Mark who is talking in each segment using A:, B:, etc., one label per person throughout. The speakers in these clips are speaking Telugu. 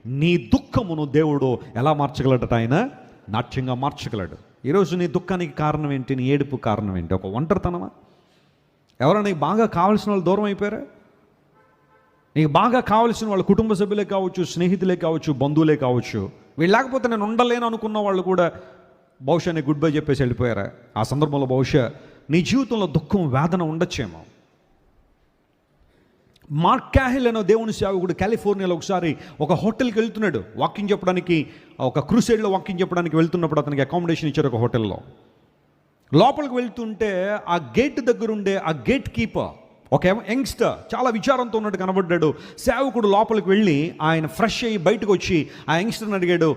A: నీ దుఃఖమును దేవుడు ఎలా మార్చగలడట? ఆయన నాట్యంగా మార్చగలడు. ఈరోజు నీ దుఃఖానికి కారణం ఏంటి? నీ ఏడుపు కారణం ఏంటి? ఒక ఒంటరితనమా? ఎవరైనా నీకు బాగా కావాల్సిన వాళ్ళు దూరం అయిపోయారా? నీకు బాగా కావాల్సిన వాళ్ళ కుటుంబ సభ్యులే కావచ్చు, స్నేహితులే కావచ్చు, బంధువులే కావచ్చు. వీళ్ళు లేకపోతే నేను ఉండలేను అనుకున్న వాళ్ళు కూడా బహుశా నీ గుడ్ బై చెప్పేసి వెళ్ళిపోయారా? ఆ సందర్భంలో బహుశా నీ జీవితంలో దుఃఖం, వేదన ఉండొచ్చేమో. మార్క్ క్యాహిల్ అనే దేవుని సేవకుడు కాలిఫోర్నియాలో ఒకసారి ఒక హోటల్కి వెళ్తున్నాడు వాకింగ్ చెప్పడానికి. ఒక క్రూసైడ్లో వాకింగ్ చెప్పడానికి వెళ్తున్నప్పుడు అతనికి అకామిడేషన్ ఇచ్చారు ఒక హోటల్లో. లోపలికి వెళ్తుంటే ఆ గేట్ దగ్గర ఉండే ఆ గేట్ కీపర్ ఒక యంగ్స్టర్ చాలా విచారంతో ఉన్నట్టు కనబడ్డాడు. సేవకుడు లోపలికి వెళ్ళి ఆయన ఫ్రెష్ అయ్యి బయటకు వచ్చి ఆ యంగ్స్టర్ని అడిగాడు,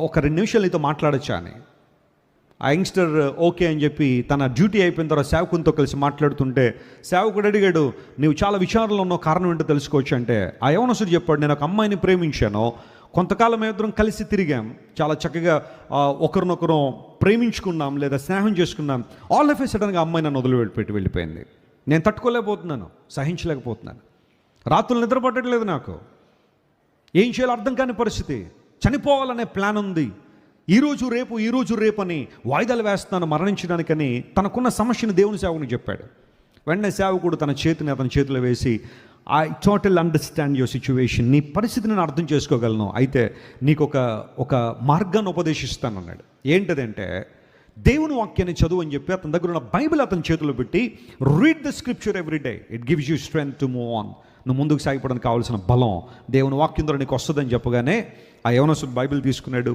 A: ఒక 2 నిమిషాలు నీతో మాట్లాడచ్చా అని. ఆ యంగ్స్టర్ ఓకే అని చెప్పి తన డ్యూటీ అయిపోయిన తర్వాత సేవకునితో కలిసి మాట్లాడుతుంటే సేవకుడు అడిగాడు, నీవు చాలా విచారంలో ఉన్న కారణం ఏంటో తెలుసుకోవచ్చు అంటే ఆ యవనస్తుడు చెప్పాడు, నేను ఒక అమ్మాయిని ప్రేమించాను, కొంతకాలం ఇద్దరం కలిసి తిరిగాం, చాలా చక్కగా ఒకరినొకరు ప్రేమించుకున్నాం లేదా స్నేహం చేసుకున్నాం. ఆల్ ఆఫ్ ఏ సడన్గా అమ్మాయి నన్ను వదిలిపెట్టి వెళ్ళిపోయింది. నేను తట్టుకోలేకపోతున్నాను, సహించలేకపోతున్నాను, రాత్రులు నిద్ర పట్టట్లేదు, నాకు ఏం చేయాలో అర్థం కాని పరిస్థితి, చనిపోవాలనే ప్లాన్ ఉంది, ఈరోజు రేపు అని వాయిదాలు వేస్తున్నాను మరణించడానికని తనకున్న సమస్యను దేవుని సేవకునికి చెప్పాడు. వెంటనే సేవకుడు తన చేతిని అతని చేతిలో వేసి, I total understand your situation, నీ పరిస్థితిని నేను అర్థం చేసుకోగలను, అయితే నీకు ఒక మార్గాన్ని ఉపదేశిస్తాను అన్నాడు. ఏంటదంటే దేవుని వాక్యాన్ని చదువు అని చెప్పి అతని దగ్గర ఉన్న బైబిల్ అతని చేతిలో పెట్టి, read the scripture every day, it gives you strength to move on, నువ్వు ముందుకు సాగిపోవడానికి కావాల్సిన బలం దేవుని వాక్యం ద్వారా నీకు వస్తుందని చెప్పగానే ఆ యవనస్తుడు బైబిల్ తీసుకున్నాడు,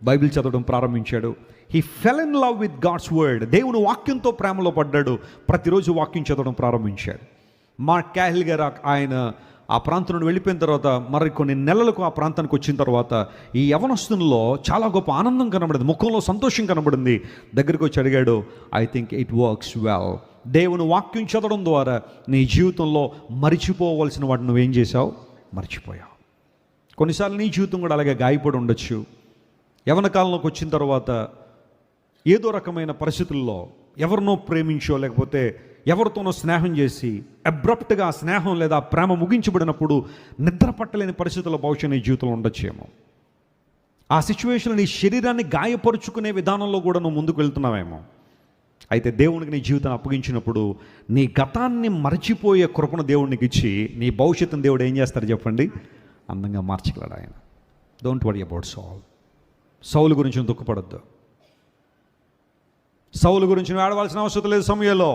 A: బైబిల్ చదవడం ప్రారంభించాడు. He fell in love with God's word, దేవుని వాక్యంతో ప్రేమలో పడ్డాడు. ప్రతిరోజు వాక్యం చదవడం ప్రారంభించాడు. మార్క్ క్యాహిల్ గారు ఆయన ఆ ప్రాంతం నుండి వెళ్ళిపోయిన తర్వాత మరి కొన్ని నెలలకు ఆ ప్రాంతానికి వచ్చిన తర్వాత ఈ యవనస్తునిలో చాలా గొప్ప ఆనందం కనబడింది, ముఖంలో సంతోషం కనబడింది. దగ్గరికి వచ్చి అడిగాడు, I think it works well. దేవుని వాక్యం చదవడం ద్వారా నీ జీవితంలో మరిచిపోవలసిన వాటిని నువ్వేం చేసావు? మర్చిపోయావు. కొన్నిసార్లు నీ జీవితం కూడా అలాగే గాయపడి ఉండొచ్చు. యవన కాలంలోకి వచ్చిన తర్వాత ఏదో రకమైన పరిస్థితుల్లో ఎవరినో ప్రేమించో లేకపోతే ఎవరితోనో స్నేహం చేసి అబ్రప్ట్గా స్నేహం లేదా ప్రేమ ముగించబడినప్పుడు నిద్ర పట్టలేని పరిస్థితుల్లో బహుశా నీ జీవితంలో ఉండొచ్చేమో. ఆ సిచ్యువేషన్ నీ శరీరాన్ని గాయపరుచుకునే విధానంలో కూడా నువ్వు ముందుకు వెళ్తున్నావేమో. అయితే దేవునికి నీ జీవితాన్ని అప్పగించినప్పుడు నీ గతాన్ని మరచిపోయే కృపను దేవునికి ఇచ్చి నీ భవిష్యత్తును దేవుడు ఏం చేస్తాడు చెప్పండి? అందంగా మార్చగలడు ఆయన. డోంట్ వరీ అబౌట్ సౌలు గురించి దుఃఖపడద్దు. సౌలు గురించి నువ్వు ఆడవలసిన అవసరం లేదు సమయంలో.